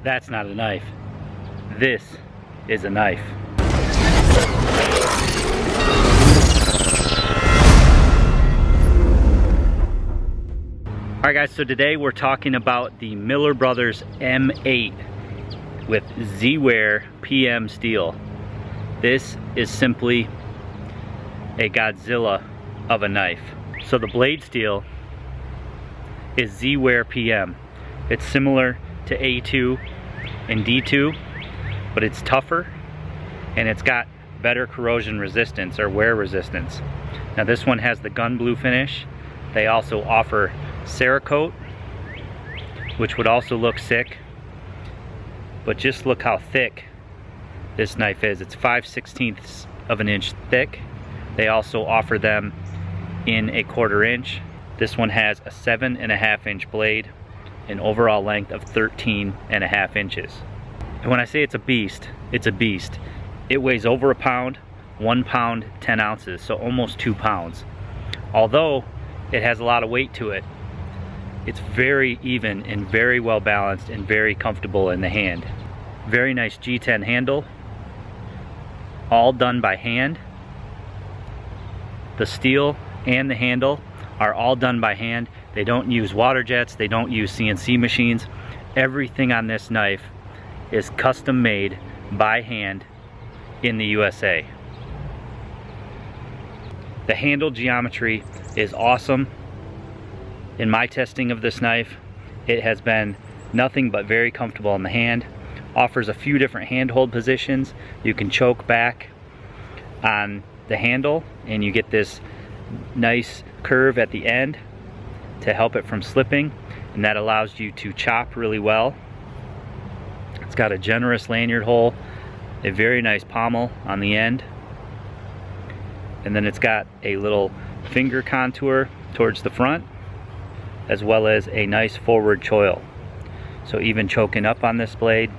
That's not a knife. This is a knife. Alright guys, so today we're talking about the Miller Brothers M8 with Z-Wear PM steel. This is simply a Godzilla of a knife. So the blade steel is Z-Wear PM. It's similar to A2 and D2, but it's tougher and it's got better corrosion resistance or wear resistance. Now this one has the gun blue finish. They also offer Cerakote, which would also look sick, but just look how thick this knife is. It's 5/16 of an inch thick. They also offer them in a 1/4 inch. This one has a 7.5 inch blade, an overall length of 13.5 inches. And when I say it's a beast, it's a beast. It weighs over a pound, 1 pound, 10 ounces, so almost 2 pounds. Although it has a lot of weight to it, it's very even and very well balanced and very comfortable in the hand. Very nice G10 handle, all done by hand. The steel and the handle are all done by hand. They don't use water jets, they don't use CNC machines. Everything on this knife is custom made by hand in the USA. The handle geometry is awesome. In my testing of this knife, it has been nothing but very comfortable in the hand. Offers a few different handhold positions. You can choke back on the handle and you get this nice curve at the end to help it from slipping, and that allows you to chop really well. It's got a generous lanyard hole, a very nice pommel on the end, and then it's got a little finger contour towards the front, as well as a nice forward choil. So even choking up on this blade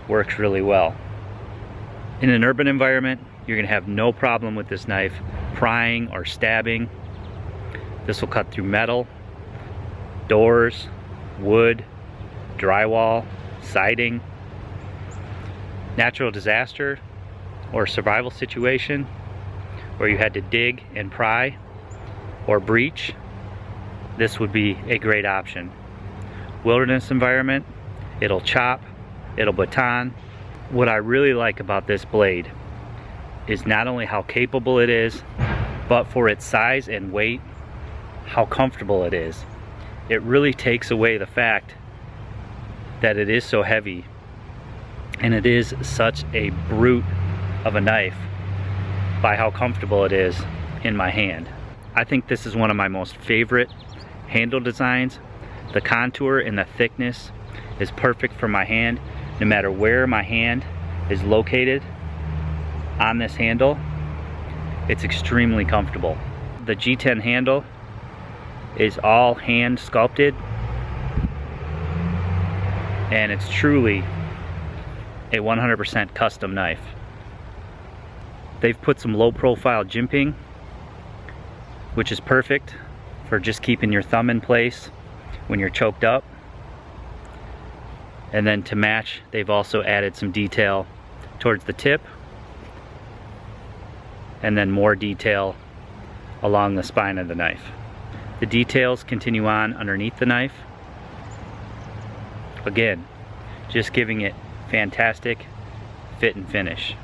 works really well. In an urban environment, you're gonna have no problem with this knife prying or stabbing. This will cut through metal, doors, wood, drywall, siding. Natural disaster or survival situation where you had to dig and pry or breach, this would be a great option. Wilderness environment, it'll chop, it'll baton. What I really like about this blade is not only how capable it is, but for its size and weight, how comfortable it is. It really takes away the fact that it is so heavy and it is such a brute of a knife by how comfortable it is in my hand. I think this is one of my most favorite handle designs. The contour and the thickness is perfect for my hand. No matter where my hand is located on this handle, it's extremely comfortable. The G10 handle is all hand sculpted, and it's truly a 100% custom knife. They've put some low profile jimping, which is perfect for just keeping your thumb in place when you're choked up. And then to match, they've also added some detail towards the tip, and then more detail along the spine of the knife. The details continue on underneath the knife. Again, just giving it fantastic fit and finish.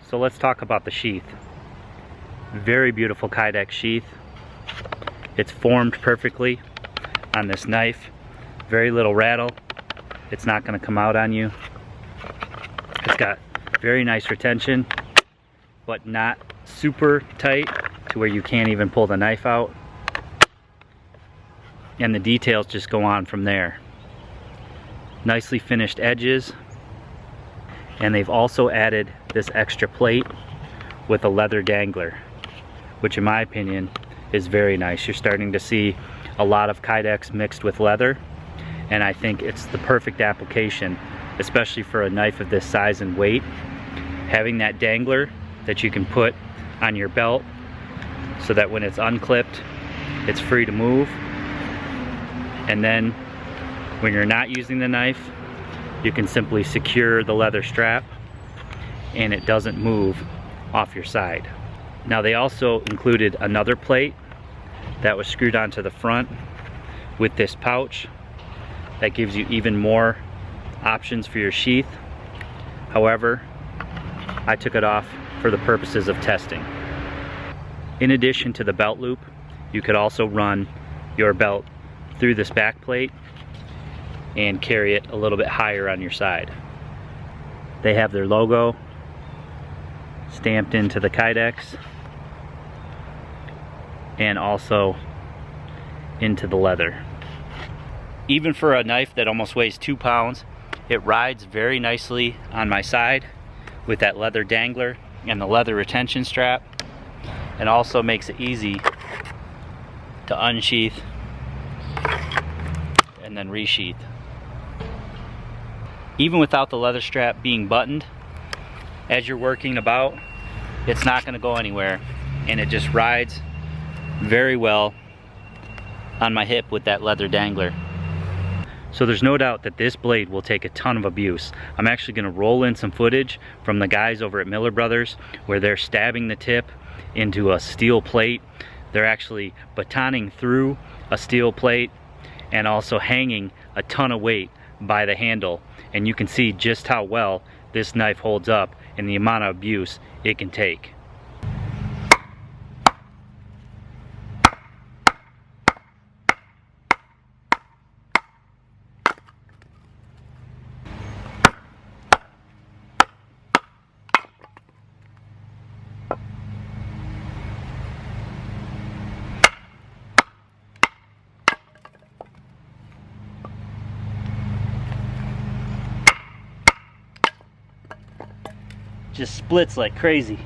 So let's talk about the sheath. Very beautiful Kydex sheath. It's formed perfectly on this knife. Very little rattle. It's not going to come out on you. It's got very nice retention, but not super tight to where you can't even pull the knife out. And the details just go on from there. Nicely finished edges. And they've also added this extra plate with a leather dangler, which in my opinion is very nice. You're starting to see a lot of Kydex mixed with leather, and I think it's the perfect application, especially for a knife of this size and weight. Having that dangler that you can put on your belt so that when it's unclipped, it's free to move. And then When you're not using the knife, you can simply secure the leather strap and it doesn't move off your side. Now they also included another plate that was screwed onto the front with this pouch that gives you even more options for your sheath. However, I took it off for the purposes of testing. In addition to the belt loop, you could also run your belt through this back plate and carry it a little bit higher on your side. They have their logo stamped into the kydex and also into the leather. Even for a knife that almost weighs 2 pounds, it rides very nicely on my side with that leather dangler and the leather retention strap, and also makes it easy to unsheath and then resheath. Even without the leather strap being buttoned, as you're working about, it's not going to go anywhere, and it just rides very well on my hip with that leather dangler. So there's no doubt that this blade will take a ton of abuse. I'm actually going to roll in some footage from the guys over at Miller Brothers where they're stabbing the tip into a steel plate. They're actually batoning through a steel plate and also hanging a ton of weight by the handle. And you can see just how well this knife holds up and the amount of abuse it can take. Just splits like crazy.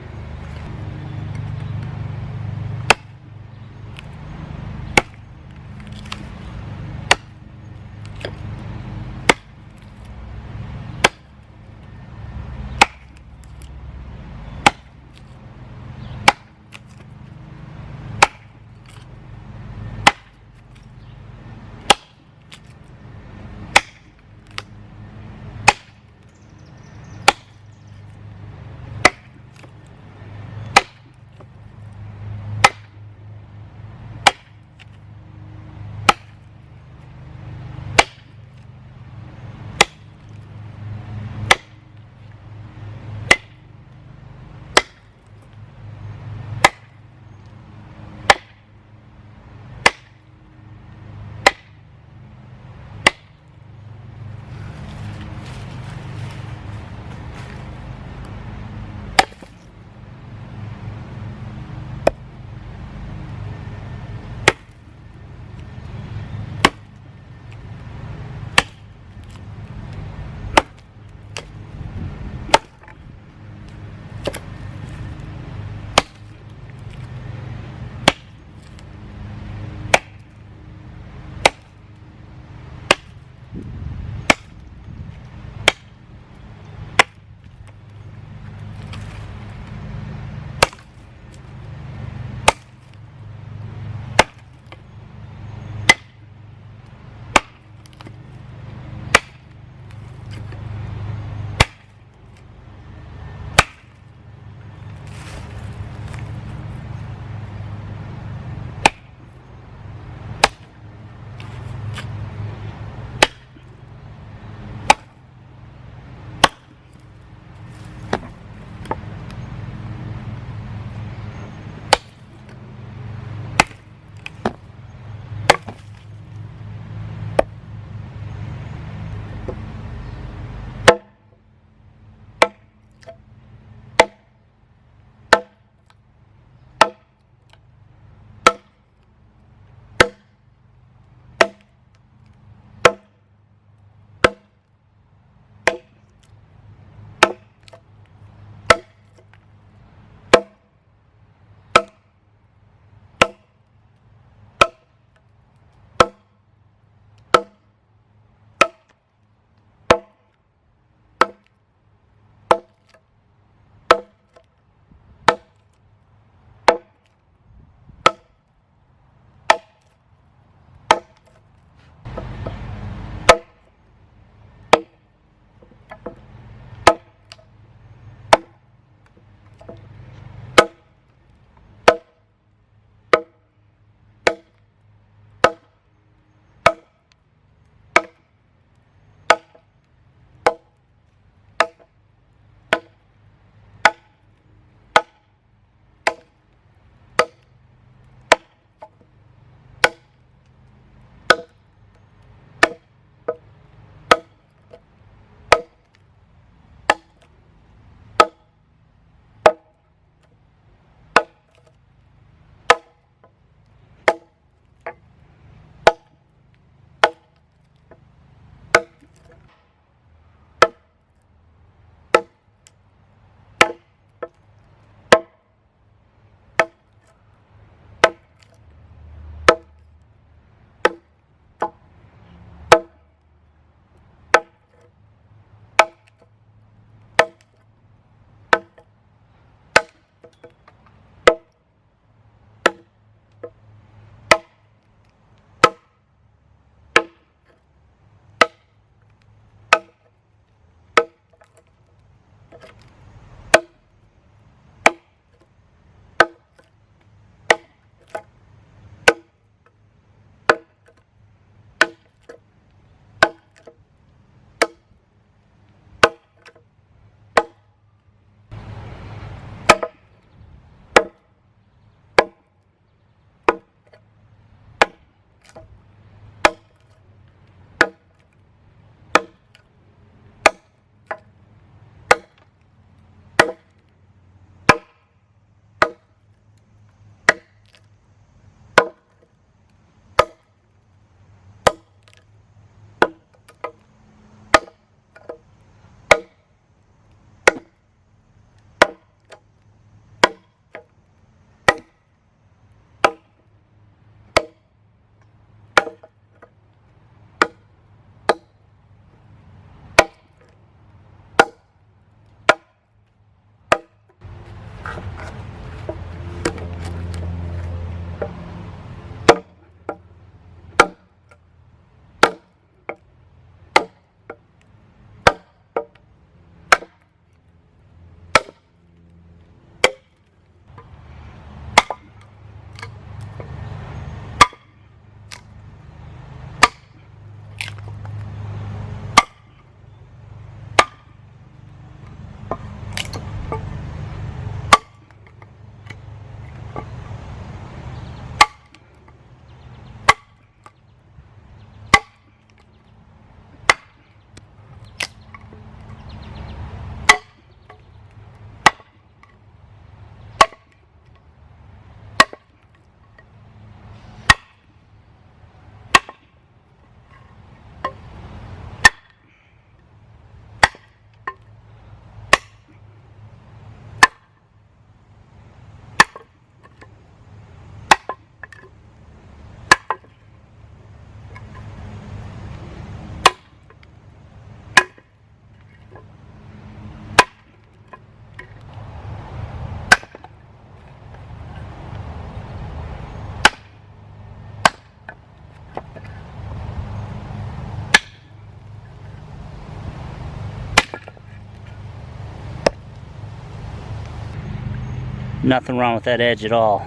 Nothing wrong with that edge at all.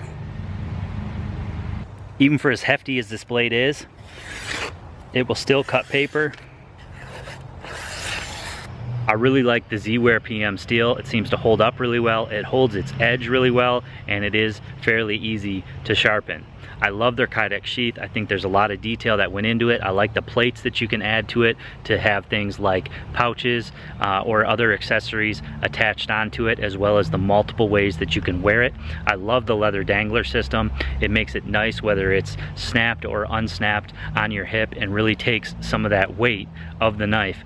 Even for as hefty as this blade is, it will still cut paper. I really like the Z-Wear PM steel. It seems to hold up really well. It holds its edge really well, and it is fairly easy to sharpen. I love their Kydex sheath. I think there's a lot of detail that went into it. I like the plates that you can add to it to have things like pouches or other accessories attached onto it, as well as the multiple ways that you can wear it. I love the leather dangler system. It makes it nice whether it's snapped or unsnapped on your hip, and really takes some of that weight of the knife.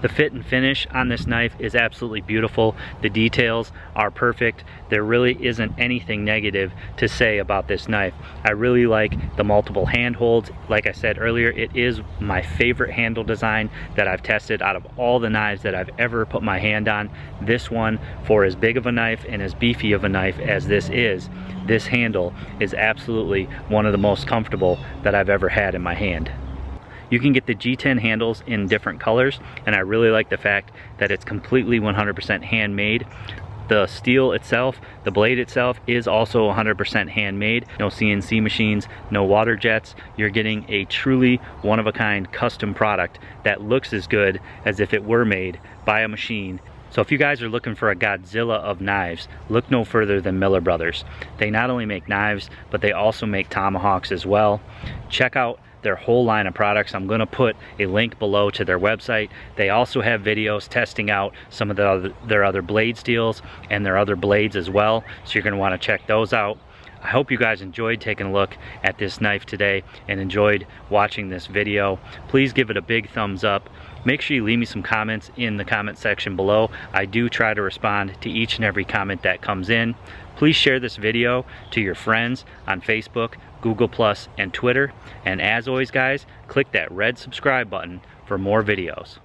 The fit and finish on this knife is absolutely beautiful. The details are perfect. There really isn't anything negative to say about this knife. I really like the multiple handholds. Like I said earlier, it is my favorite handle design that I've tested out of all the knives that I've ever put my hand on. This one, for as big of a knife and as beefy of a knife as this handle is absolutely one of the most comfortable that I've ever had in my hand. You can get the G10 handles in different colors, and I really like the fact that it's completely 100% handmade. The steel itself, the blade itself, is also 100% handmade. No CNC machines, no water jets. You're getting a truly one-of-a-kind custom product that looks as good as if it were made by a machine. So if you guys are looking for a Godzilla of knives, look no further than Miller Brothers. They not only make knives, but they also make tomahawks as well. Check out their whole line of products. I'm gonna put a link below to their website. They also have videos testing out some of their other blade steels and their other blades as well, so you're gonna wanna check those out. I hope you guys enjoyed taking a look at this knife today and enjoyed watching this video. Please give it a big thumbs up. Make sure you leave me some comments in the comment section below. I do try to respond to each and every comment that comes in. Please share this video to your friends on Facebook, Google+, and Twitter. And as always guys, click that red subscribe button for more videos.